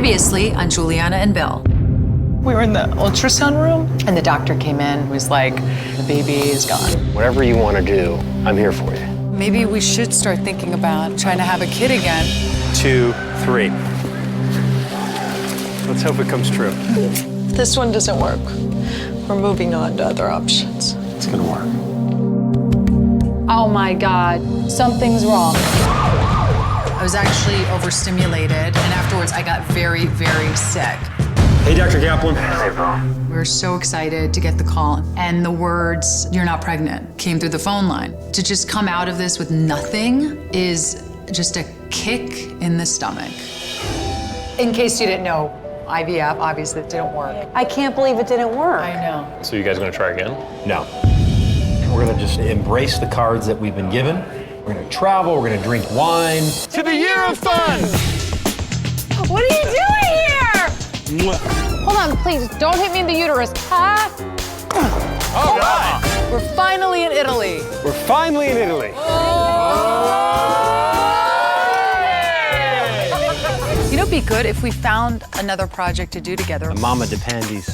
Previously on Giuliana and Bill. We were in the ultrasound room, and the doctor came in and was like, the baby is gone. Whatever you want to do, I'm here for you. Maybe we should start thinking about trying to have a kid again. 2, 3. Let's hope it comes true. This one doesn't work. We're moving on to other options. It's gonna work. Oh my God, something's wrong. I was actually overstimulated, and afterwards I got very, very sick. Hey, Dr. Kaplan. We were so excited to get the call, and the words, "You're not pregnant," came through the phone line. To just come out of this with nothing is just a kick in the stomach. In case you didn't know, IVF, obviously it didn't work. I can't believe it didn't work. I know. So you guys gonna try again? No. We're gonna just embrace the cards that we've been given. We're gonna travel, we're gonna drink wine. To the year of fun! What are you doing here? Hold on, please, don't hit me in the uterus. Ah. All right! We're finally in Italy. We're finally in Italy. You know, it'd be good if we found another project to do together. Mama De Pandi's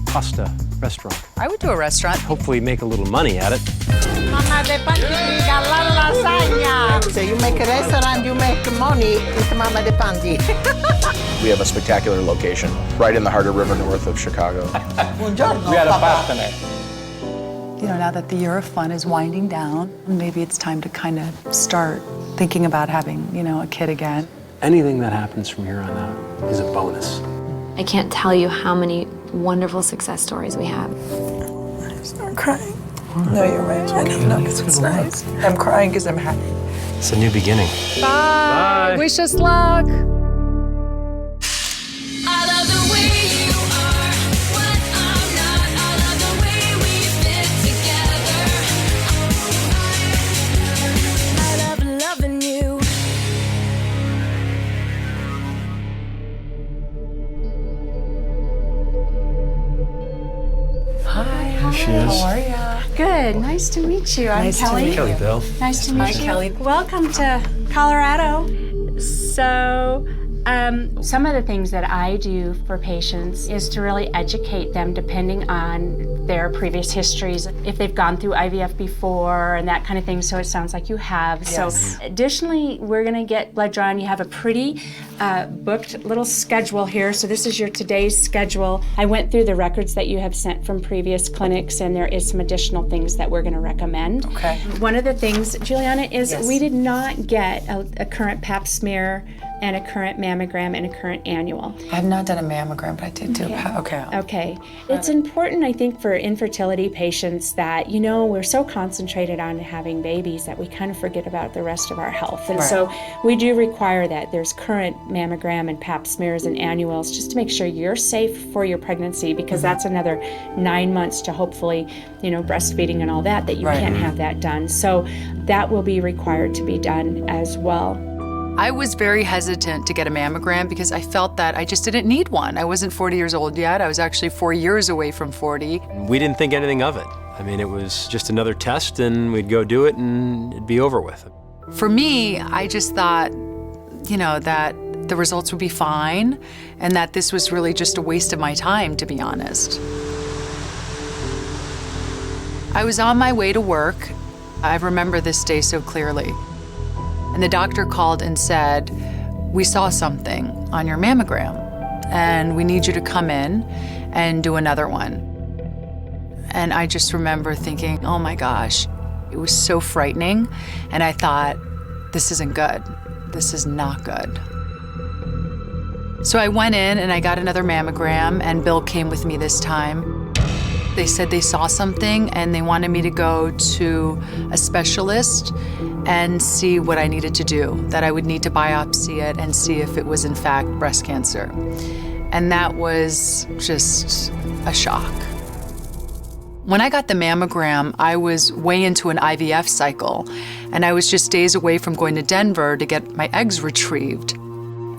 pasta restaurant. I would do a restaurant. Hopefully make a little money at it. Mama De Pandi got la lasagna. So you make a restaurant, you make money. It's Mama De Pandi. We have a spectacular location right in the heart of River North of Chicago. Buongiorno, We had a Papa. partner. You know, now that the year of fun is winding down, maybe it's time to kind of start thinking about having, you know, a kid again. Anything that happens from here on out is a bonus. I can't tell you how many wonderful success stories we have. I'm crying. No, you're right. I know because it's nice. I'm crying because I'm happy. It's a new beginning. Bye. Wish us luck. I love the way you are, what I'm not. I love the way we fit together. I love loving you. Here she is. How are ya? Good. Nice to meet you. I'm Nice to Kelly. meet you. Kelly Bill. Nice to meet you. Kelly. Welcome to Colorado. So, some of the things that I do for patients is to really educate them depending on their previous histories, if they've gone through IVF before and that kind of thing, so it sounds like you have. Yes. So additionally, we're gonna get blood drawn. You have a pretty booked little schedule here. So this is your today's schedule. I went through the records that you have sent from previous clinics, and there is some additional things that we're gonna recommend. Okay. One of the things, Giuliana, is Yes. we did not get a current pap smear and a current mammogram and a current annual. I have not done a mammogram, but I did do okay. Okay. It's important, I think, for infertility patients that, you know, we're so concentrated on having babies that we kind of forget about the rest of our health. And Right. so we do require that there's current mammogram and pap smears and annuals just to make sure you're safe for your pregnancy, because that's another 9 months to hopefully, you know, breastfeeding and all that you Right. can't have that done. So that will be required to be done as well. I was very hesitant to get a mammogram because I felt that I just didn't need one. I wasn't 40 years old yet. I was actually 4 years away from 40. We didn't think anything of it. I mean, it was just another test and we'd go do it and it'd be over with. For me, I just thought, you know, that the results would be fine and that this was really just a waste of my time, to be honest. I was on my way to work. I remember this day so clearly. And the doctor called and said, "We saw something on your mammogram, and we need you to come in and do another one." And I just remember thinking, oh my gosh, it was so frightening. And I thought, this isn't good. This is not good. So I went in and I got another mammogram, and Bill came with me this time. They said they saw something and they wanted me to go to a specialist and see what I needed to do, that I would need to biopsy it and see if it was in fact breast cancer. And that was just a shock. When I got the mammogram, I was way into an IVF cycle, and I was just days away from going to Denver to get my eggs retrieved.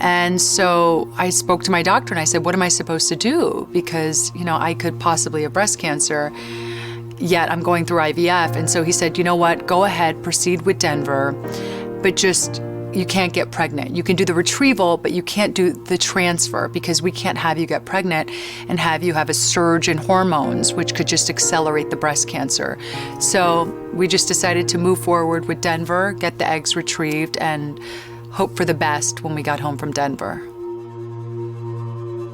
And so I spoke to my doctor and I said, what am I supposed to do? Because, you know, I could possibly have breast cancer, yet I'm going through IVF. And so he said, you know what, go ahead, proceed with Denver, but just you can't get pregnant. You can do the retrieval, but you can't do the transfer because we can't have you get pregnant and have you have a surge in hormones, which could just accelerate the breast cancer. So we just decided to move forward with Denver, get the eggs retrieved, and hope for the best when we got home from Denver.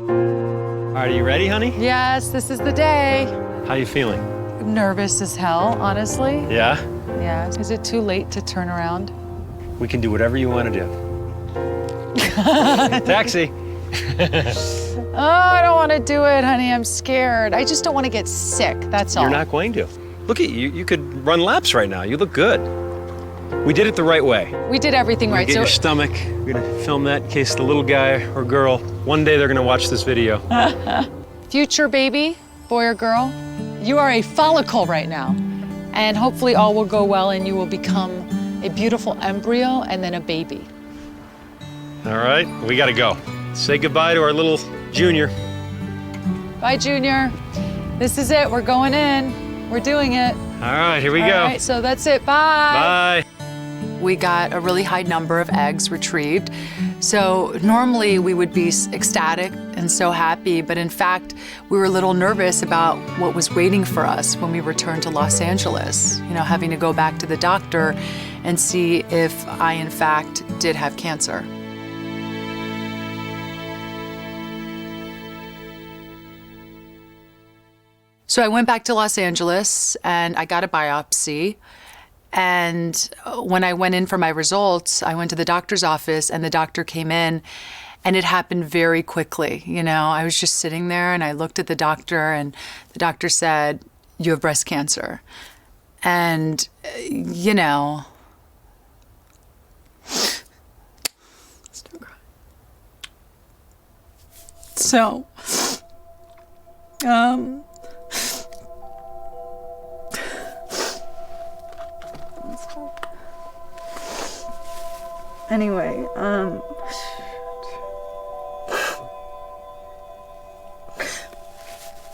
All right, are you ready, honey? Yes, this is the day. How you feeling? Nervous as hell, honestly. Yeah? Yeah. Is it too late to turn around? We can do whatever you want to do. Taxi. Oh, I don't want to do it, honey. I'm scared. I just don't want to get sick. That's all. You're not going to. Look at you. You could run laps right now. You look good. We did it the right way. We did everything right. Get your stomach. We're gonna film that in case the little guy or girl, one day they're gonna watch this video. Future baby, boy or girl, you are a follicle right now. And hopefully all will go well and you will become a beautiful embryo and then a baby. All right, we gotta go. Say goodbye to our little Junior. Bye, Junior. This is it. We're going in. We're doing it. All right, here we go. All right, so that's it. Bye. Bye. We got a really high number of eggs retrieved. So normally we would be ecstatic and so happy, but in fact, we were a little nervous about what was waiting for us when we returned to Los Angeles, you know, having to go back to the doctor and see if I, in fact, did have cancer. So I went back to Los Angeles and I got a biopsy. And when I went in for my results, I went to the doctor's office and the doctor came in and it happened very quickly. You know, I was just sitting there and I looked at the doctor and the doctor said, "You have breast cancer." And, you know, so, anyway,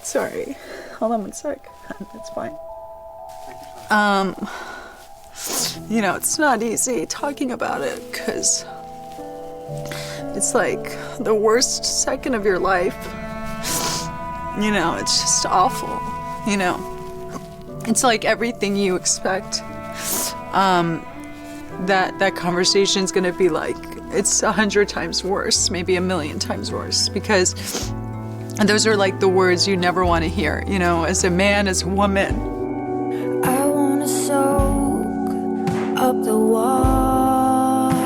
sorry. Hold on one sec. That's fine. You know, it's not easy talking about it because it's like the worst second of your life. You know, it's just awful. You know, it's like everything you expect. That conversation's gonna be like, it's 100 times worse, maybe 1,000,000 times worse, because those are like the words you never want to hear, you know, as a man, as a woman. I wanna soak up the water.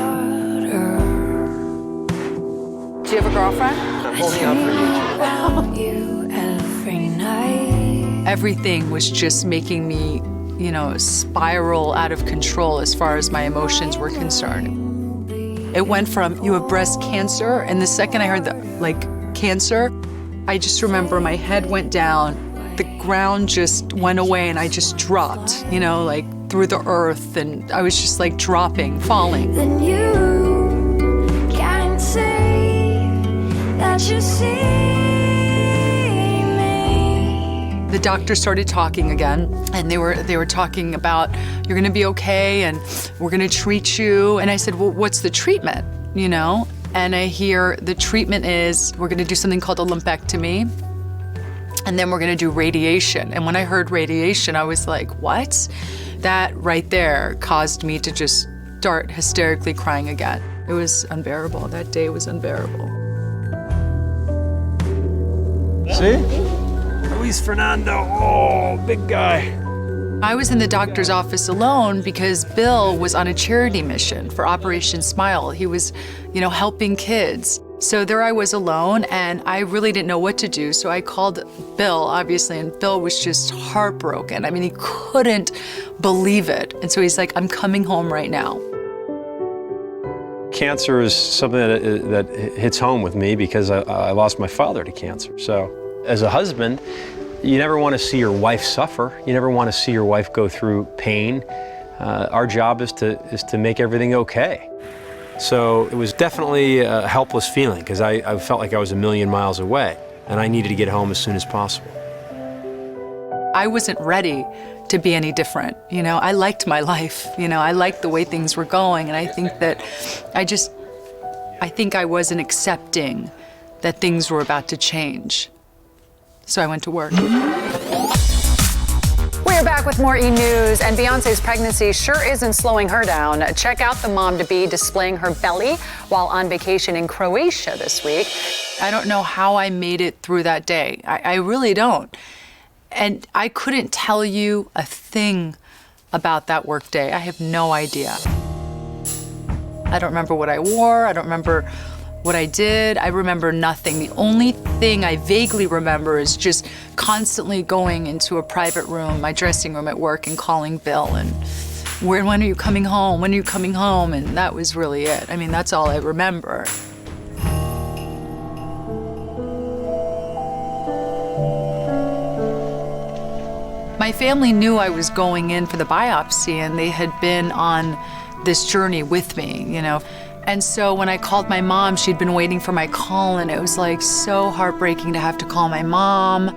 Do you have a girlfriend? I'm holding out for you every night. Everything was just making me, you know, spiral out of control as far as my emotions were concerned. It went from, "You have breast cancer," and the second I heard the, like, cancer, I just remember my head went down, the ground just went away, and I just dropped, you know, like through the earth, and I was just like dropping, falling. Then you can say that you see. The doctor started talking again, and they were talking about, "You're gonna be okay, and we're gonna treat you." And I said, "Well, what's the treatment?" You know? And I hear the treatment is, we're gonna do something called a lumpectomy, and then we're gonna do radiation. And when I heard radiation, I was like, what? That right there caused me to just start hysterically crying again. It was unbearable. That day was unbearable. See? Luis Fernando, oh, big guy. I was in the doctor's office alone because Bill was on a charity mission for Operation Smile. He was, you know, helping kids. So there I was alone, and I really didn't know what to do. So I called Bill, obviously, and Bill was just heartbroken. I mean, he couldn't believe it. And so he's like, "I'm coming home right now." Cancer is something that hits home with me because I lost my father to cancer. So as a husband, you never want to see your wife suffer. You never want to see your wife go through pain. Our job is to make everything okay. So it was definitely a helpless feeling because I felt like I was 1,000,000 miles away and I needed to get home as soon as possible. I wasn't ready to be any different. You know, I liked my life. You know, I liked the way things were going, and I think that I think I wasn't accepting that things were about to change. So I went to work. We're back with more E! News, and Beyonce's pregnancy sure isn't slowing her down. Check out the mom-to-be displaying her belly while on vacation in Croatia this week. I don't know how I made it through that day. I really don't. And I couldn't tell you a thing about that work day. I have no idea. I don't remember what I wore. I don't remember what I did. I remember nothing. The only thing I vaguely remember is just constantly going into a private room, my dressing room at work, and calling Bill and when are you coming home? When are you coming home? And that was really it. I mean, that's all I remember. My family knew I was going in for the biopsy, and they had been on this journey with me, you know. And so when I called my mom, she'd been waiting for my call, and it was like so heartbreaking to have to call my mom.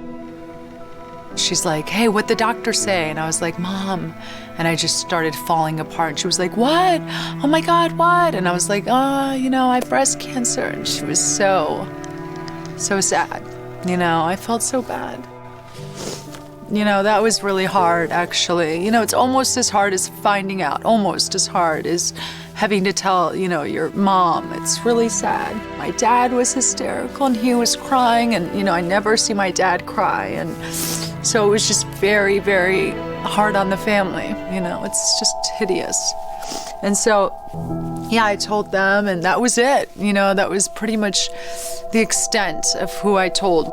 She's like, hey, what'd the doctor say? And I was like, Mom. And I just started falling apart. She was like, what? Oh my God, what? And I was like, oh, you know, I have breast cancer. And she was so sad. You know, I felt so bad. You know, that was really hard, actually. You know, it's almost as hard as finding out, almost as hard as having to tell, you know, your mom. It's really sad. My dad was hysterical, and he was crying, and, you know, I never see my dad cry. And so it was just very, very hard on the family. You know, it's just hideous. And so, yeah, I told them, and that was it. You know, that was pretty much the extent of who I told.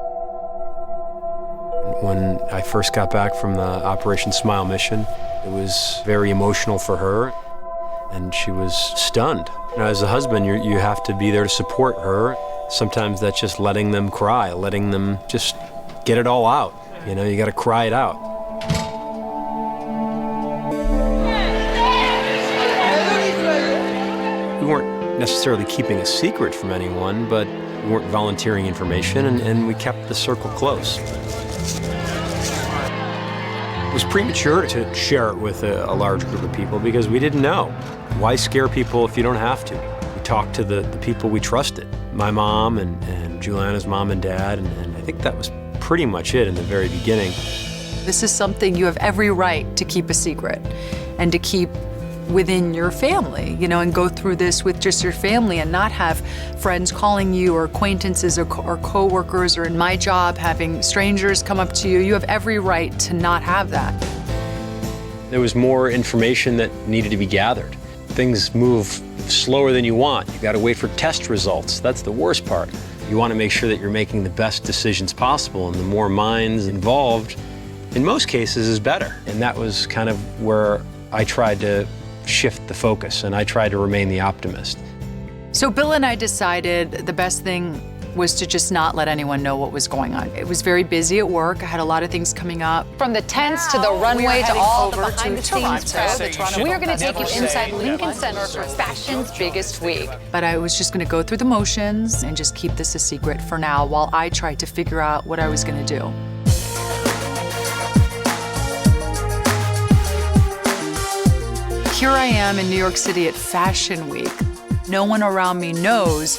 When I first got back from the Operation Smile mission, it was very emotional for her, and she was stunned. You know, as a husband, you have to be there to support her. Sometimes that's just letting them cry, letting them just get it all out. You know, you got to cry it out. We weren't necessarily keeping a secret from anyone, but we weren't volunteering information, and we kept the circle close. It was premature to share it with a large group of people because we didn't know. Why scare people if you don't have to? We talked to the people we trusted, my mom and Giuliana's mom and dad, and I think that was pretty much it in the very beginning. This is something you have every right to keep a secret and to keep within your family, you know, and go through this with just your family and not have friends calling you or acquaintances or co-workers, or in my job, having strangers come up to you. You have every right to not have that. There was more information that needed to be gathered. Things move slower than you want. You got to wait for test results. That's the worst part. You want to make sure that you're making the best decisions possible, and the more minds involved, in most cases, is better. And that was kind of where I tried to shift the focus, and I tried to remain the optimist. So Bill and I decided the best thing was to just not let anyone know what was going on. It was very busy at work. I had a lot of things coming up. From the tents to the runway to all the over behind-the-scenes press, we are going to take you inside Lincoln Center for fashion's biggest week. But I was just going to go through the motions and just keep this a secret for now while I tried to figure out what I was going to do. Here I am in New York City at Fashion Week. No one around me knows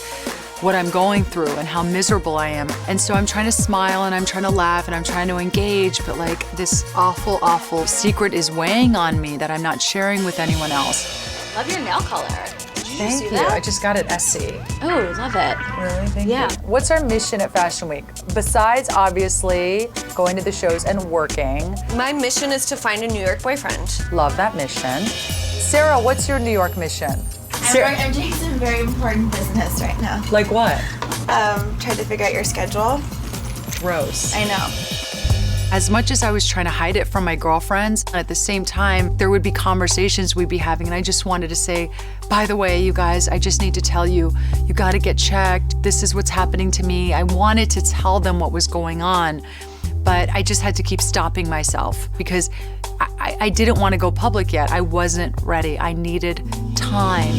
what I'm going through and how miserable I am. And so I'm trying to smile and I'm trying to laugh and I'm trying to engage, but like this awful, awful secret is weighing on me that I'm not sharing with anyone else. Love your nail color. Thank you. I just got it SC. Oh, love it. Really? Thank Yeah. you. What's our mission at Fashion Week? Besides, obviously, going to the shows and working. My mission is to find a New York boyfriend. Love that mission. Sarah, what's your New York mission? I'm doing some very important business right now. Like what? Trying to figure out your schedule. Gross. I know. As much as I was trying to hide it from my girlfriends, at the same time, there would be conversations we'd be having, and I just wanted to say, by the way, you guys, I just need to tell you, you gotta get checked. This is what's happening to me. I wanted to tell them what was going on, but I just had to keep stopping myself because I didn't want to go public yet. I wasn't ready. I needed time.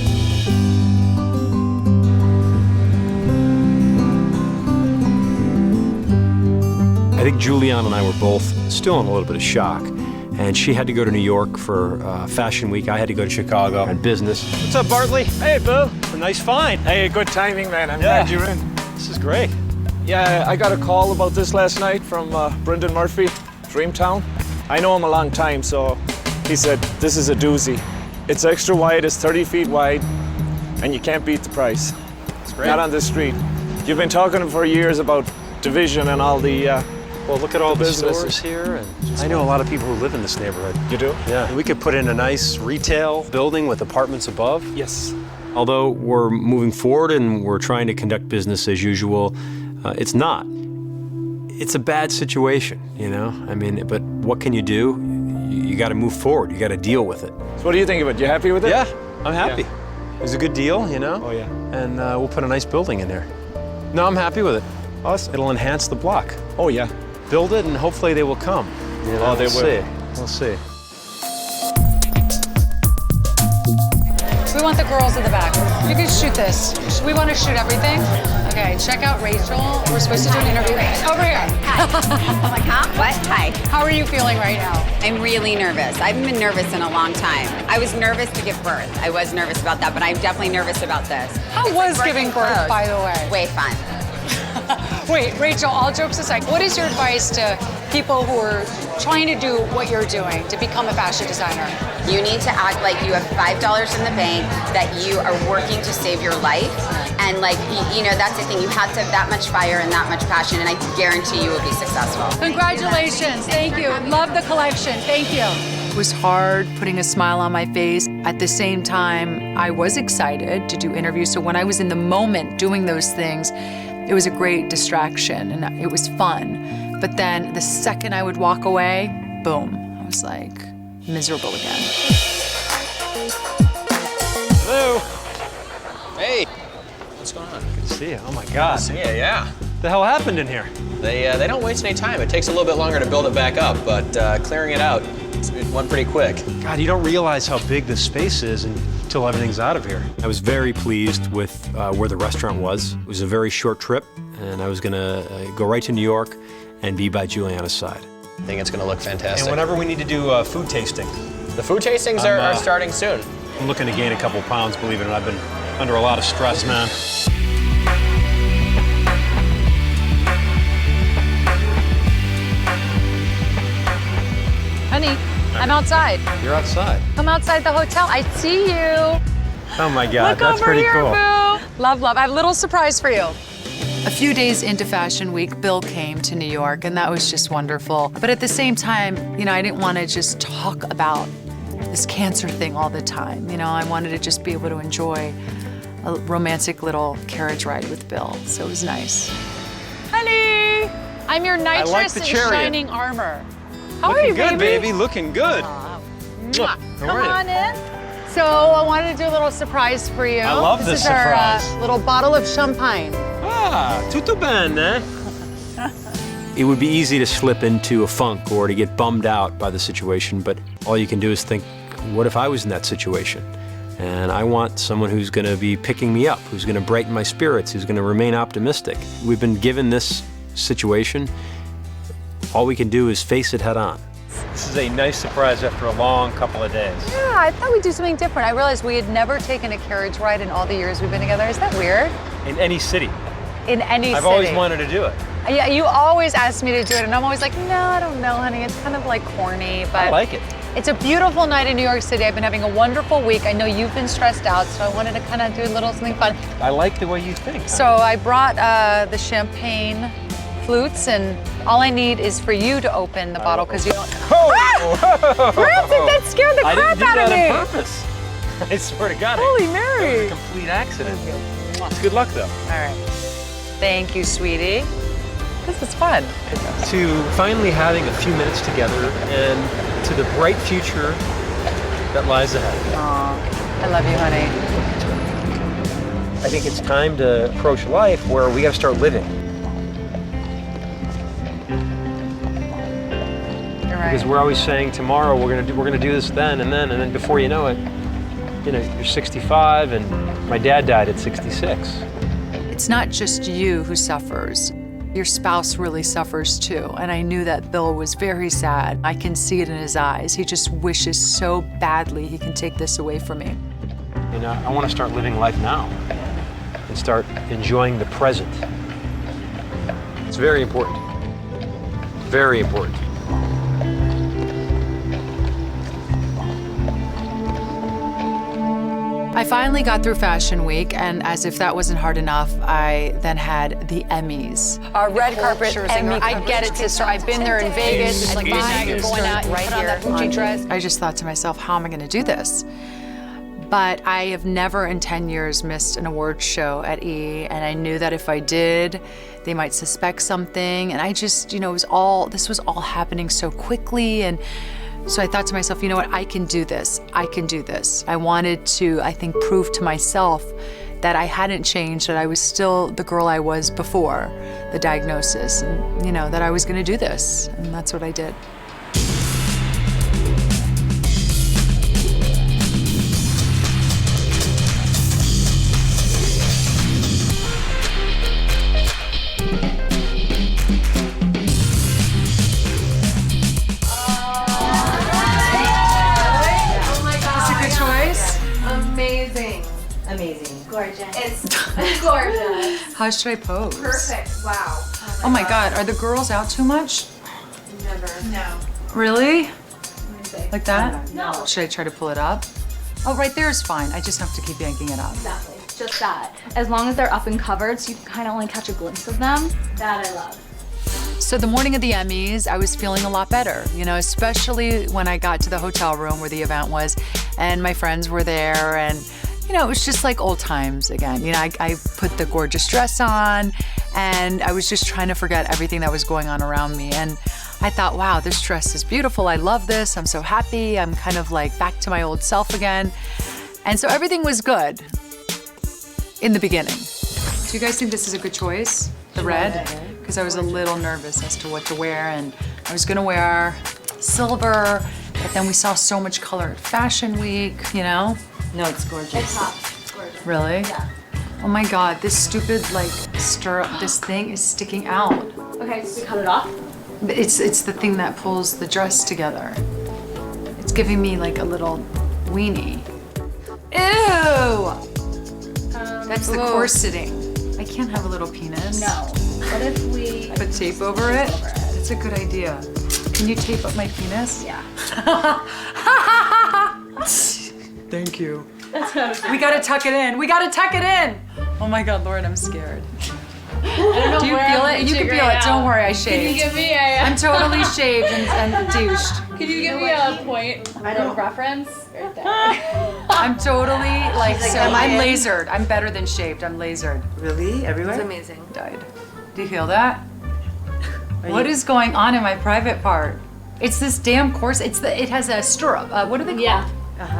I think Giuliana and I were both still in a little bit of shock. And she had to go to New York for Fashion Week. I had to go to Chicago on business. What's up, Bartley? Hey, Bill. It's a nice find. Hey, good timing, man. I'm glad you're in. This is great. Yeah, I got a call about this last night from Brendan Murphy, Dreamtown. I know him a long time, so he said, this is a doozy. It's extra wide, it's 30 feet wide, and you can't beat the price. It's great. Not on this street. You've been talking for years about division and all the well, look at all the businesses stores here. And I know a lot of people who live in this neighborhood. You do? Yeah. We could put in a nice retail building with apartments above. Yes. Although we're moving forward and we're trying to conduct business as usual, it's not. It's a bad situation, you know? I mean, but what can you do? You got to move forward. You got to deal with it. So what do you think of it? You happy with it? Yeah, I'm happy. Yeah. It was a good deal, you know? Oh, yeah. And we'll put a nice building in there. No, I'm happy with it. Awesome. It'll enhance the block. Oh, yeah. Build it, and hopefully they will come. You know, Oh, they we'll will. see. We'll see. We want the girls in the back. You can shoot this. We want to shoot everything. Okay, check out Rachel. We're supposed to do an interview. Over here. I'm like, huh? What? Hi. How are you feeling right now? I'm really nervous. I haven't been nervous in a long time. I was nervous to give birth. I was nervous about that, but I'm definitely nervous about this. How was giving birth, by the way? Way fun. Wait, Rachel, all jokes aside, what is your advice to people who are trying to do what you're doing to become a fashion designer? You need to act like you have $5 in the bank, that you are working to save your life. And like, you know, that's the thing. You have to have that much fire and that much passion, and I guarantee you will be successful. Congratulations. Thank you. Love the collection. Thank you. It was hard putting a smile on my face. At the same time, I was excited to do interviews. So when I was in the moment doing those things, it was a great distraction and it was fun. But then the second I would walk away, boom, I was like miserable again. Hello. Hey, what's going on? Good to see you. Oh my God. See ya, yeah. What the hell happened in here? They don't waste any time. It takes a little bit longer to build it back up, but clearing it out, it went pretty quick. God, you don't realize how big this space is until everything's out of here. I was very pleased with where the restaurant was. It was a very short trip, and I was gonna go right to New York and be by Giuliana's side. I think it's gonna look fantastic. And whenever we need to do food tasting. The food tastings are starting soon. I'm looking to gain a couple pounds, believe it or not. I've been under a lot of stress, man. Honey, I'm outside. You're outside. Come outside the hotel. I see you. Oh my God, Look that's over pretty here, cool. Boo. Love, love. I have a little surprise for you. A few days into Fashion Week, Bill came to New York, and that was just wonderful. But at the same time, you know, I didn't want to just talk about this cancer thing all the time. You know, I wanted to just be able to enjoy a romantic little carriage ride with Bill, so it was nice. Honey, I'm your nitrous like the and chariot. shining armor. How are Looking you, good, baby? baby. Looking good. Mwah. Come All right. on in. So I wanted to do a little surprise for you. I love this is our surprise. little bottle of champagne. Ah, tutto bene. It would be easy to slip into a funk or to get bummed out by the situation, but all you can do is think, what if I was in that situation? And I want someone who's going to be picking me up, who's going to brighten my spirits, who's going to remain optimistic. We've been given this situation. All we can do is face it head on. This is a nice surprise after a long couple of days. Yeah, I thought we'd do something different. I realized we had never taken a carriage ride in all the years we've been together. Is that weird? In any city. In any city. I've always wanted to do it. Yeah, you always ask me to do it, and I'm always like, no, I don't know, honey. It's kind of like corny, but I like it. It's a beautiful night in New York City. I've been having a wonderful week. I know you've been stressed out, so I wanted to kind of do a little something fun. I like the way you think. So I brought the champagne flutes, and all I need is for you to open the bottle because you don't. Oh! Rancic, that scared the I crap didn't do out of that me. on purpose. I swear to God. Holy Mary. It was a complete accident. It's good luck, though. All right. Thank you, sweetie. This is fun. To finally having a few minutes together and to the bright future that lies ahead. Aw, I love you, honey. I think it's time to approach life where we got to start living. You're right. Because we're always saying tomorrow we're gonna do this then, and then before you know it, you know, you're 65, and my dad died at 66. It's not just you who suffers. Your spouse really suffers too, and I knew that Bill was very sad. I can see it in his eyes. He just wishes so badly he can take this away from me. You know, I want to start living life now and start enjoying the present. It's very important. Very important. I finally got through Fashion Week, and as if that wasn't hard enough, I then had the Emmys. Our red carpet Sure, Emmy I coverage. get it, sister. I've been there in Vegas. It's like midnight, you're going out, you right put on that here Gucci on- dress. I just thought to myself, how am I gonna do this? But I have never in 10 years missed an awards show at E, and I knew that if I did, they might suspect something, and I just, you know, this was all happening so quickly, and so I thought to myself, you know what, I can do this. I can do this. I wanted to, I think, prove to myself that I hadn't changed, that I was still the girl I was before the diagnosis, and, you know, that I was gonna do this, and that's what I did. Amazing. Amazing. Gorgeous. It's gorgeous. How should I pose? Perfect. Wow. Oh my God, are the girls out too much? Never. No. Really? Like that? No. Should I try to pull it up? Oh, right there is fine. I just have to keep yanking it up. Exactly. Just that. As long as they're up and covered, so you can kind of only catch a glimpse of them. That I love. So the morning of the Emmys, I was feeling a lot better, you know, especially when I got to the hotel room where the event was, and my friends were there, and, you know, it was just like old times again. You know, I put the gorgeous dress on, and I was just trying to forget everything that was going on around me. And I thought, wow, this dress is beautiful. I love this. I'm so happy. I'm kind of like back to my old self again. And so everything was good in the beginning. Do you guys think this is a good choice? The red? Because I was a little nervous as to what to wear, and I was gonna wear silver, but then we saw so much color at Fashion Week, you know? No, it's gorgeous. It's hot. It's gorgeous. Really? Yeah. Oh my God, this stupid like stirrup, this thing is sticking out. Okay, so we cut it off. It's the thing that pulls the dress together. It's giving me like a little weenie. Ew! That's the corseting. I can't have a little penis. No. What if we Put tape over it? That's a good idea. Can you tape up my penis? Yeah. Thank you. That's what I was We gotta tuck it in. We gotta tuck it in. Oh my God, Lauren, I'm scared. I don't know Do you where feel I'm it? You can reaching feel right it. now. Don't worry, I Can shaved. you give me I'm totally shaved and douched. Can you give me a point of reference? Right there. I'm totally like, like, so am I I'm in? lasered. I'm better than shaved. I'm lasered. Really? Everywhere? It's amazing. Died. Do you feel that? What is going on in my private part? It's this damn corset. It has a stirrup. What are they called? Yeah.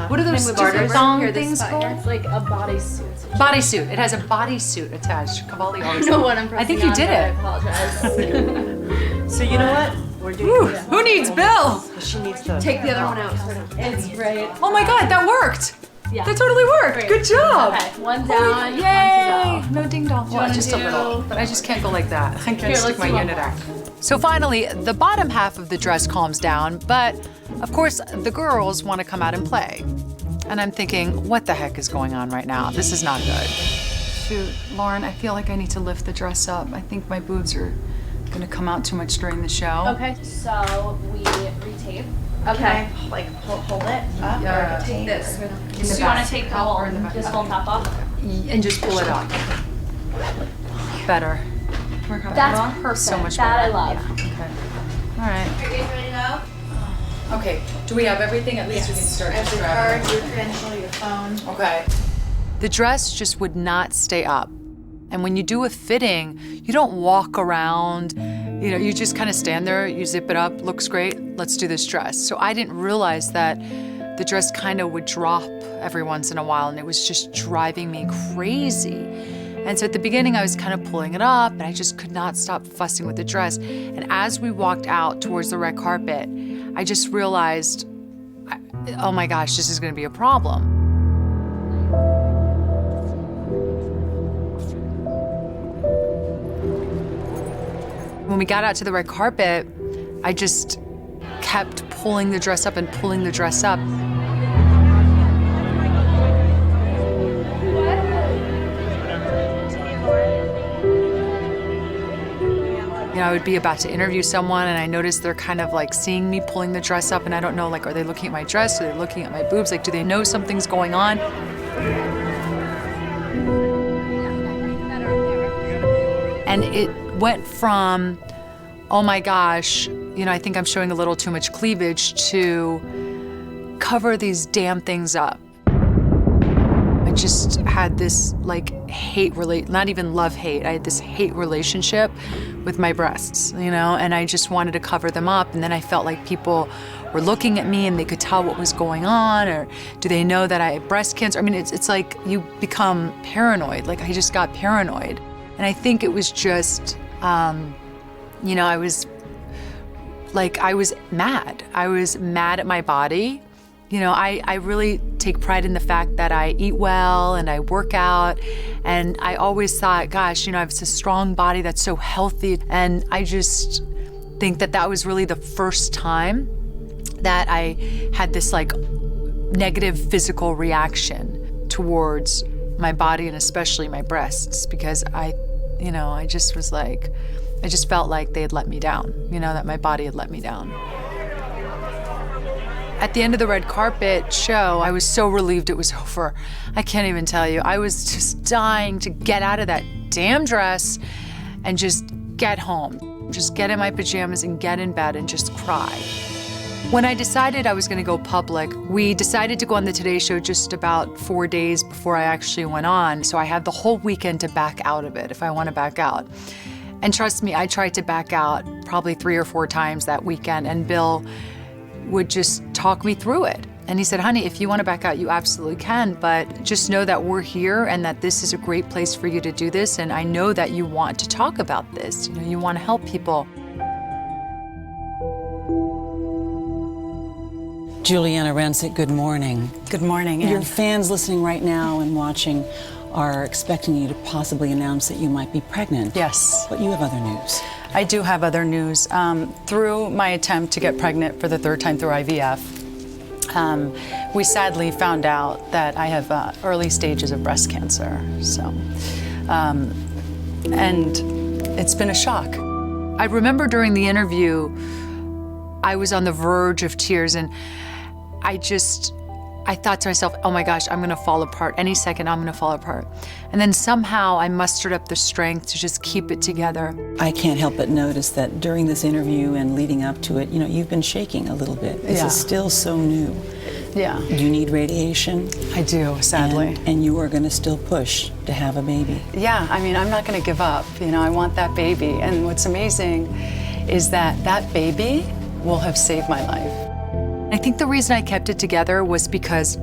What are those With stupid garters? thong Here, this things side. called? It's like a bodysuit. Bodysuit. It has a bodysuit attached. Cavalli I always. don't know what I'm I think you did I it. apologize. So you know what? We're doing Whew, who needs Bill? She needs to Take the other one out. It's right. Oh my God, that worked. Yeah. That totally worked. Great. Good job. Okay, one down, Yay! one to go. No ding dong. Well, wanna just a do- little, but I just can't go like that. I can't Here, stick let's my do one unit more. out. So finally, the bottom half of the dress calms down, but of course, the girls want to come out and play. And I'm thinking, what the heck is going on right now? This is not good. Shoot, Lauren, I feel like I need to lift the dress up. I think my boobs are gonna come out too much during the show. Okay, so we retape. Okay. Like hold it up Yeah. or take this. So you want to take the whole, this whole top off? And just pull it up. Better. More comfortable? That's perfect. So much That better. I love. Yeah, okay. All right. Are you guys ready to go? Okay, do we have everything? At least we can start. I have your card, your credential, your phone. Okay. The dress just would not stay up. And when you do a fitting, you don't walk around, you know, you just kind of stand there, you zip it up, looks great, let's do this dress. So I didn't realize that the dress kind of would drop every once in a while, and it was just driving me crazy. And so at the beginning, I was kind of pulling it up, and I just could not stop fussing with the dress. And as we walked out towards the red carpet, I just realized, oh my gosh, this is gonna be a problem. when we got out to the red carpet, I just kept pulling the dress up and pulling the dress up. You know, I would be about to interview someone and I noticed they're kind of like seeing me pulling the dress up and I don't know, like, are they looking at my dress? Are they looking at my boobs? Like, do they know something's going on? And it went from, oh my gosh, you know, I think I'm showing a little too much cleavage, to cover these damn things up. I just had this like not even love-hate, I had this hate relationship with my breasts, you know, and I just wanted to cover them up. And then I felt like people were looking at me and they could tell what was going on, or do they know that I had breast cancer? I mean, it's like you become paranoid. Like I just got paranoid. And I think it was just, you know, I was mad. I was mad at my body. You know, I really take pride in the fact that I eat well and I work out. And I always thought, gosh, you know, I have this strong body that's so healthy. And I just think that that was really the first time that I had this like negative physical reaction towards my body and especially my breasts, because I just felt like they had let me down, you know, that my body had let me down. At the end of the red carpet show, I was so relieved it was over. I can't even tell you. I was just dying to get out of that damn dress and just get home. Just get in my pajamas and get in bed and just cry. When I decided I was gonna go public, we decided to go on the Today Show just about 4 days before I actually went on. So I had the whole weekend to back out of it if I wanna back out. And trust me, I tried to back out probably 3 or 4 times that weekend, and Bill would just talk me through it. And he said, honey, if you want to back out, you absolutely can, but just know that we're here and that this is a great place for you to do this. And I know that you want to talk about this. You know, you want to help people. Giuliana Rancic, good morning. Good morning, Ann. Your fans listening right now and watching are expecting you to possibly announce that you might be pregnant. Yes. But you have other news. I do have other news. Through my attempt to get pregnant for the 3rd time through IVF, we sadly found out that I have early stages of breast cancer. So, and it's been a shock. I remember during the interview, I was on the verge of tears, and I thought to myself, oh my gosh, I'm gonna fall apart. Any second, I'm gonna fall apart. And then somehow I mustered up the strength to just keep it together. I can't help but notice that during this interview and leading up to it, you know, you've been shaking a little bit. This is still so new. Yeah. You need radiation. I do, sadly. And you are gonna still push to have a baby. Yeah, I mean, I'm not gonna give up. You know, I want that baby. And what's amazing is that that baby will have saved my life. I think the reason I kept it together was because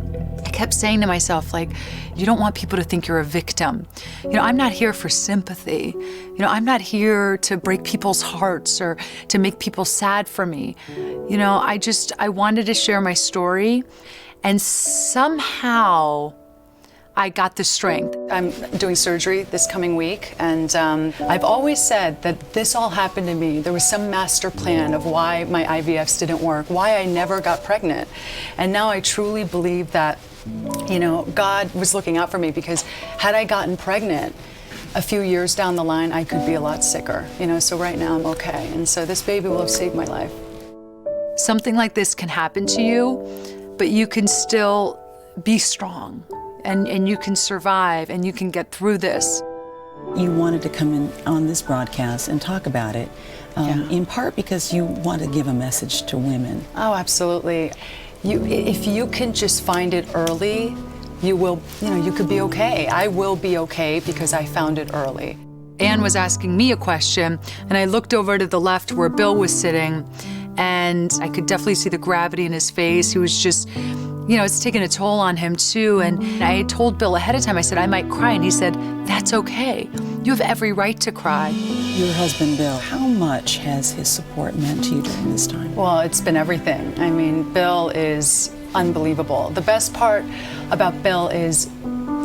I kept saying to myself, like, you don't want people to think you're a victim. You know, I'm not here for sympathy. You know, I'm not here to break people's hearts or to make people sad for me. You know, I wanted to share my story, and somehow I got the strength. I'm doing surgery this coming week, and I've always said that this all happened to me. There was some master plan of why my IVFs didn't work, why I never got pregnant. And now I truly believe that, you know, God was looking out for me, because had I gotten pregnant a few years down the line, I could be a lot sicker, you know, so right now I'm okay. And so this baby will have saved my life. Something like this can happen to you, but you can still be strong. And you can survive, and you can get through this. You wanted to come in on this broadcast and talk about it, in part because you want to give a message to women. Oh, absolutely. If you can just find it early, you will, you know, you could be okay. I will be okay because I found it early. Ann was asking me a question, and I looked over to the left where Bill was sitting, and I could definitely see the gravity in his face. He was just, you know, it's taking a toll on him too. And I had told Bill ahead of time, I said, I might cry. And he said, that's okay. You have every right to cry. Your husband, Bill, how much has his support meant to you during this time? Well, it's been everything. I mean, Bill is unbelievable. The best part about Bill is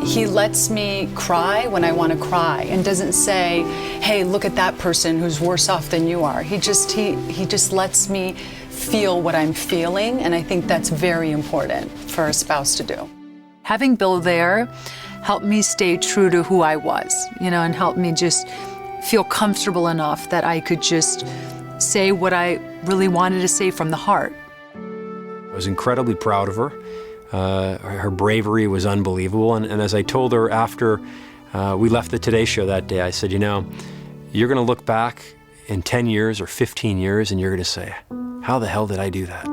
He lets me cry when I want to cry and doesn't say, hey, look at that person who's worse off than you are. He just lets me feel what I'm feeling, and I think that's very important for a spouse to do. Having Bill there helped me stay true to who I was, and helped me just feel comfortable enough that I could just say what I really wanted to say from the heart. I was incredibly proud of her. Her bravery was unbelievable. And as I told her after we left the Today Show that day, I said, you're going to look back in 10 years or 15 years and you're going to say, how the hell did I do that?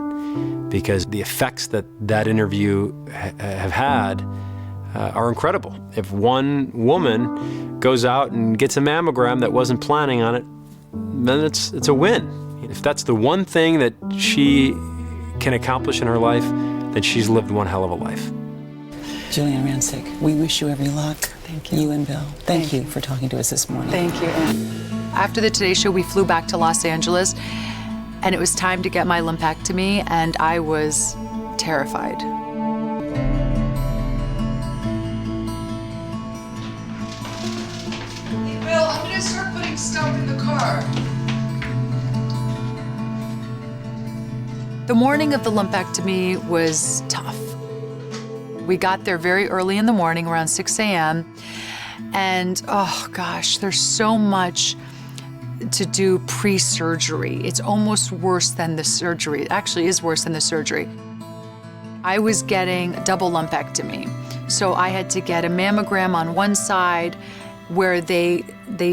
Because the effects that interview have had are incredible. If one woman goes out and gets a mammogram that wasn't planning on it, then it's a win. If that's the one thing that she can accomplish in her life, then she's lived one hell of a life. Giuliana Rancic, we wish you every luck. Thank you. You and Bill. Thank you for talking to us this morning. Thank you. After the Today Show, we flew back to Los Angeles, and it was time to get my lumpectomy, and I was terrified. Hey, Bill, I'm gonna start putting stuff in the car. The morning of the lumpectomy was tough. We got there very early in the morning, around 6 a.m., and oh gosh, there's so much to do pre-surgery. It's almost worse than the surgery. It actually is worse than the surgery. I was getting a double lumpectomy, so I had to get a mammogram on one side where they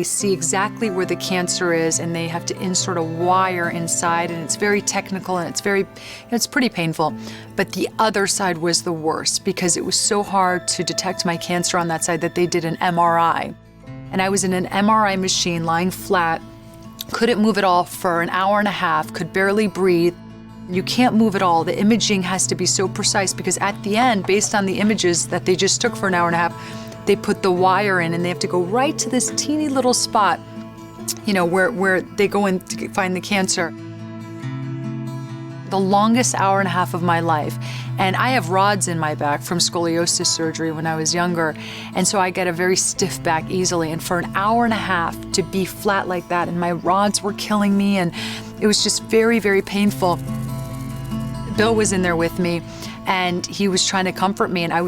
see exactly where the cancer is, and they have to insert a wire inside, and it's very technical, and it's pretty painful. But the other side was the worst because it was so hard to detect my cancer on that side that they did an MRI. And I was in an MRI machine lying flat, couldn't move at all for an hour and a half, could barely breathe. You can't move at all. The imaging has to be so precise because at the end, based on the images that they just took for an hour and a half, they put the wire in and they have to go right to this teeny little spot, where they go in to find the cancer. The longest hour and a half of my life. And I have rods in my back from scoliosis surgery when I was younger. And so I get a very stiff back easily. And for an hour and a half to be flat like that, and my rods were killing me, and it was just very, very painful. Bill was in there with me, and he was trying to comfort me, and I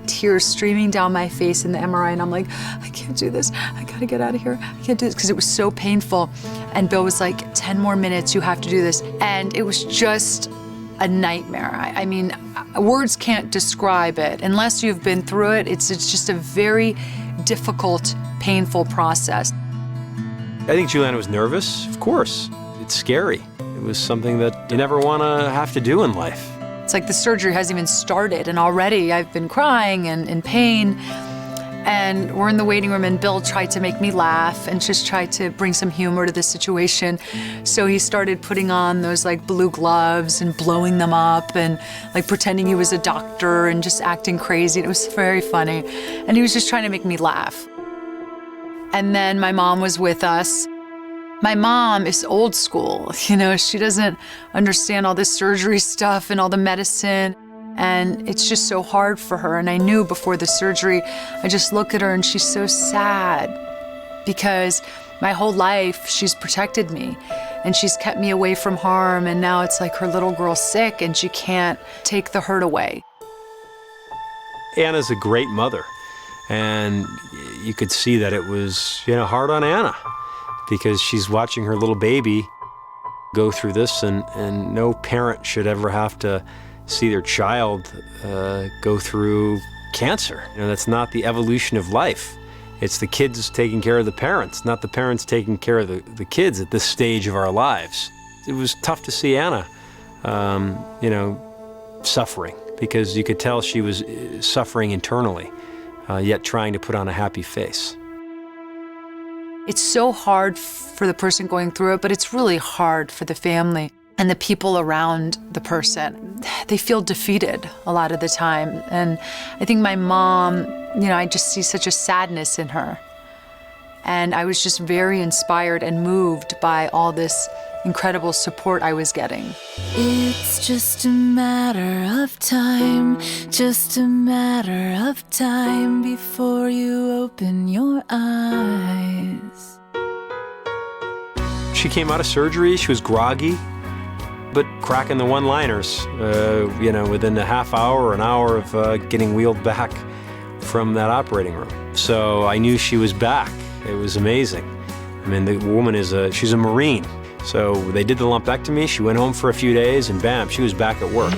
tears streaming down my face in the MRI, and I'm like, I can't do this. I gotta get out of here. I can't do this, because it was so painful. And Bill was like, 10 more minutes, you have to do this. And it was just a nightmare. I mean, words can't describe it. Unless you've been through it, it's just a very difficult, painful process. I think Giuliana was nervous, of course. It's scary. It was something that you never want to have to do in life. It's like the surgery hasn't even started, and already I've been crying and in pain. And we're in the waiting room, and Bill tried to make me laugh and just tried to bring some humor to the situation. So he started putting on those blue gloves and blowing them up and pretending he was a doctor and just acting crazy. It was very funny. And he was just trying to make me laugh. And then my mom was with us. My mom is old school, she doesn't understand all this surgery stuff and all the medicine, and it's just so hard for her. And I knew before the surgery, I just look at her and she's so sad because my whole life she's protected me and she's kept me away from harm, and now it's like her little girl's sick and she can't take the hurt away. Anna's a great mother, and you could see that it was, hard on Anna, because she's watching her little baby go through this, and no parent should ever have to see their child go through cancer. That's not the evolution of life. It's the kids taking care of the parents, not the parents taking care of the kids at this stage of our lives. It was tough to see Anna, suffering, because you could tell she was suffering internally, yet trying to put on a happy face. It's so hard for the person going through it, but it's really hard for the family and the people around the person. They feel defeated a lot of the time. And I think my mom, I just see such a sadness in her. And I was just very inspired and moved by all this incredible support I was getting. It's just a matter of time, just a matter of time before you open your eyes. She came out of surgery, she was groggy, but cracking the one-liners, within a half hour or an hour of getting wheeled back from that operating room. So I knew she was back. It was amazing. I mean, the woman she's a Marine. So they did the lumpectomy, she went home for a few days, and bam, she was back at work.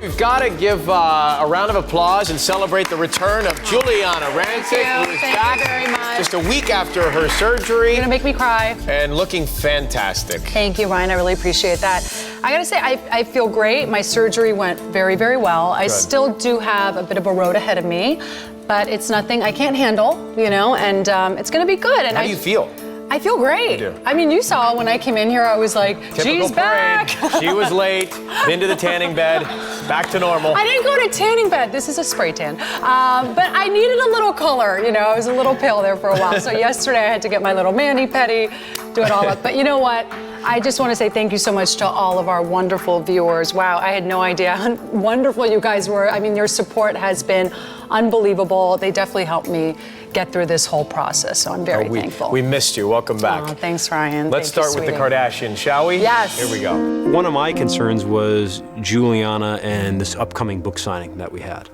We've got to give a round of applause and celebrate the return of Giuliana Rancic, who is back very much. just a week after her surgery. You're gonna make me cry. And looking fantastic. Thank you, Ryan. I really appreciate that. I gotta say, I feel great. My surgery went very, very well. I still do have a bit of a road ahead of me, but it's nothing I can't handle, and it's gonna be good. And How do you feel? I feel great. You do. I mean, you saw when I came in here, I was like, Typical she's back. parade. She was late, been to the tanning bed, back to normal. I didn't go to tanning bed. This is a spray tan. But I needed a little color, I was a little pale there for a while. So yesterday I had to get my little mani-pedi, do it all up. But you know what? I just want to say thank you so much to all of our wonderful viewers. Wow, I had no idea how wonderful you guys were. I mean, your support has been unbelievable. They definitely helped me get through this whole process, so I'm very thankful. We missed you. Welcome back. Oh, thanks, Ryan. Let's start with the Kardashians, shall we? Yes. Here we go. One of my concerns was Giuliana and this upcoming book signing that we had.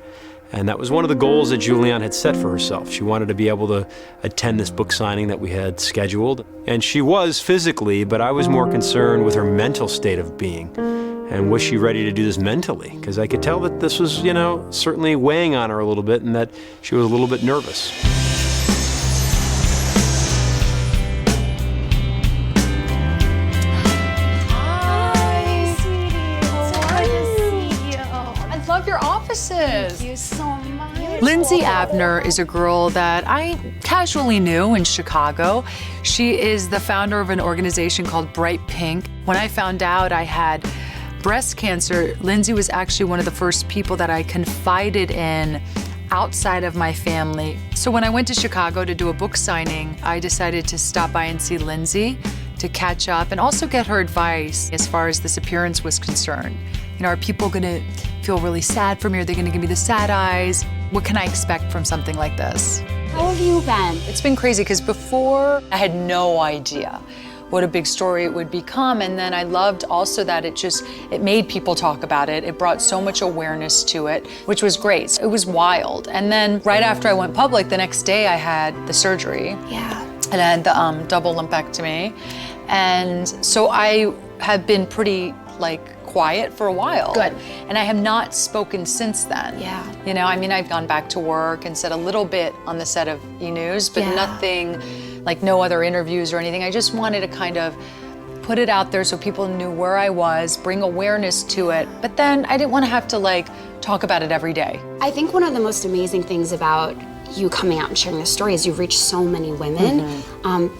And that was one of the goals that Giuliana had set for herself. She wanted to be able to attend this book signing that we had scheduled. And she was physically, but I was more concerned with her mental state of being. And was she ready to do this mentally? Because I could tell that this was, certainly weighing on her a little bit and that she was a little bit nervous. I love your offices. Thank you so much. Lindsay Abner is a girl that I casually knew in Chicago. She is the founder of an organization called Bright Pink. When I found out I had breast cancer, Lindsay was actually one of the first people that I confided in outside of my family. So when I went to Chicago to do a book signing, I decided to stop by and see Lindsay to catch up and also get her advice as far as this appearance was concerned. Are people gonna feel really sad for me? Are they gonna give me the sad eyes? What can I expect from something like this? How have you been? It's been crazy because before I had no idea what a big story it would become, and then I loved also that it made people talk about it. It brought so much awareness to it, which was great. It was wild. And then right after I went public, the next day I had the surgery. Yeah. And I had the double lumpectomy. And so I have been pretty quiet for a while. Good. And I have not spoken since then. Yeah. I've gone back to work and said a little bit on the set of E! News, but Yeah. nothing, no other interviews or anything. I just wanted to kind of put it out there so people knew where I was, bring awareness to it. But then I didn't want to have to talk about it every day. I think one of the most amazing things about you coming out and sharing this story is you've reached so many women.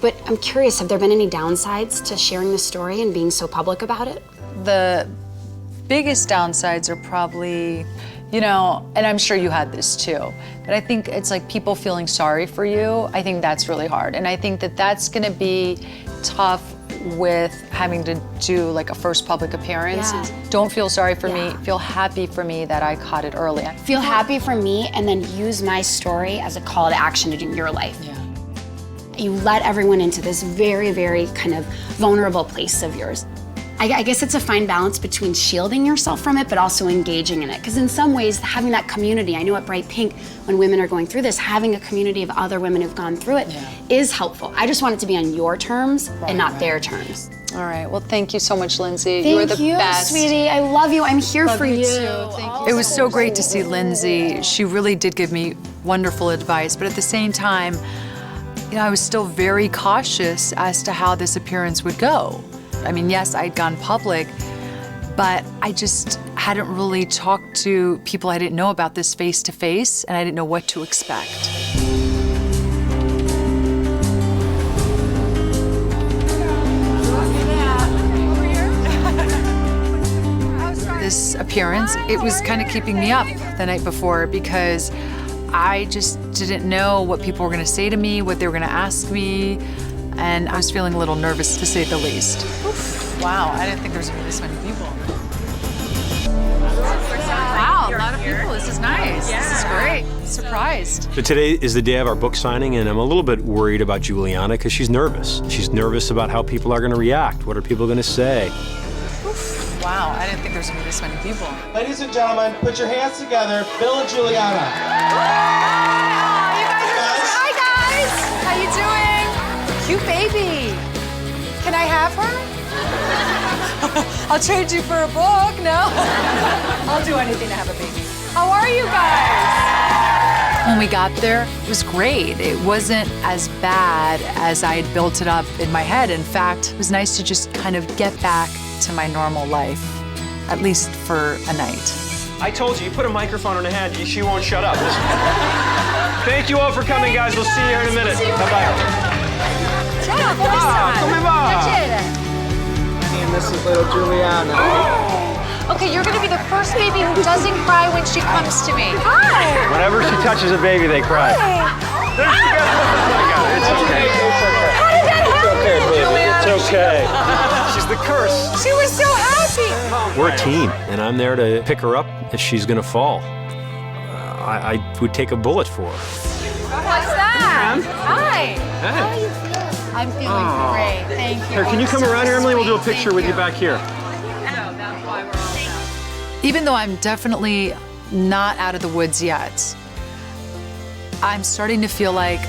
But I'm curious, have there been any downsides to sharing the story and being so public about it? The biggest downsides are probably, and I'm sure you had this too, but I think it's people feeling sorry for you. I think that's really hard. And I think that that's gonna be tough with having to do a first public appearance. Yeah. Don't feel sorry for me, feel happy for me that I caught it early. Feel happy for me and then use my story as a call to action in your life. Yeah. You let everyone into this very, very kind of vulnerable place of yours. I guess it's a fine balance between shielding yourself from it, but also engaging in it. Because in some ways, having that community, I know at Bright Pink, when women are going through this, having a community of other women who've gone through it is helpful. I just want it to be on your terms and not their terms. All right, well, thank you so much, Lindsay. Thank You're the best. Sweetie. I love you. I'm here for you. It was so great to see Lindsay. She really did give me wonderful advice, but at the same time, I was still very cautious as to how this appearance would go. Yes, I'd gone public, but I just hadn't really talked to people I didn't know about this face to face, and I didn't know what to expect. This appearance, it was kind of keeping me up the night before because I just didn't know what people were gonna say to me, what they were gonna ask me. and I was feeling a little nervous, to say the least. Oof. Wow, I didn't think there was going to be this many people. Wow, a lot of people. This is nice. Yeah. This is great. Surprised. So today is the day of our book signing, and I'm a little bit worried about Giuliana because she's nervous. She's nervous about how people are going to react. What are people going to say? Oof. Wow, I didn't think there was going to be this many people. Ladies and gentlemen, put your hands together. Bill and Giuliana. Hi, guys. How you doing? Cute baby. Can I have her? I'll trade you for a book, no? I'll do anything to have a baby. How are you guys? When we got there, it was great. It wasn't as bad as I had built it up in my head. In fact, it was nice to just kind of get back to my normal life, at least for a night. I told you put a microphone in her hand, she won't shut up. Thank you all for coming, guys. We'll see you here in a minute. Bye-bye. Ciao, come sta? And this is little Giuliana. Okay, you're gonna be the first baby who doesn't cry when she comes to me. Hi. Whenever she touches a baby, they cry. There she goes. It's okay. How did that happen? It's okay. She's the curse. She was so happy. We're a team, and I'm there to pick her up if she's gonna fall. I would take a bullet for her. What's that? Hi. How are you feeling? I'm feeling great. Thank you. Here, can you come around here, Emily? We'll do a picture with you back here. Even though I'm definitely not out of the woods yet, I'm starting to feel like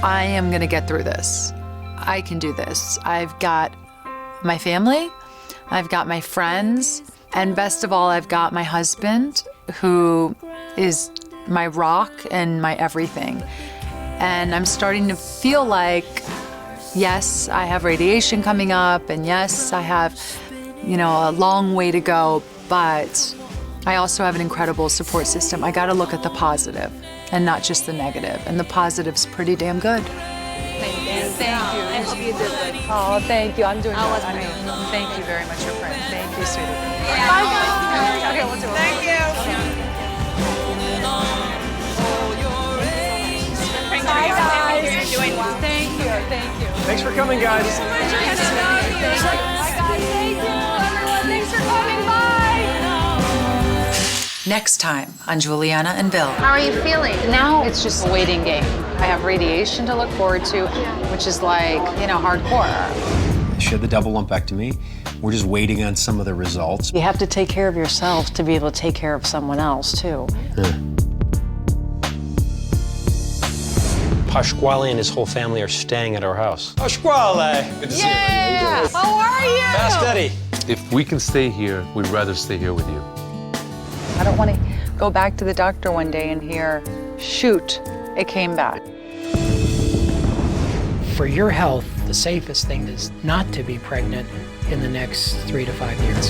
I am gonna get through this. I can do this. I've got my family, I've got my friends, and best of all, I've got my husband, who is my rock and my everything. And I'm starting to feel like, yes, I have radiation coming up, and yes, I have, a long way to go, but I also have an incredible support system. I gotta look at the positive and not just the negative, and the positive's pretty damn good. Thank you. I hope you did good. Oh, thank you. I'm doing good. Thank you very much, your friend. Thank you, sweetie. Bye, guys. Okay, we'll do it. Thank you. Bye, guys. You're doing well. Thank you. Thanks for coming, guys. Bye, guys. Thank you, everyone. Thanks for coming. Bye. Next time on Giuliana and Bill. How are you feeling? Now it's just a waiting game. I have radiation to look forward to, which is like, hardcore. She had the double lumpectomy. We're just waiting on some of the results. You have to take care of yourself to be able to take care of someone else, too. Pasquale and his whole family are staying at our house. Pasquale! Good to see you. Yeah! How are you? Fast Eddie. If we can stay here, we'd rather stay here with you. I don't want to go back to the doctor one day and hear, shoot, it came back. For your health, the safest thing is not to be pregnant in the next 3 to 5 years.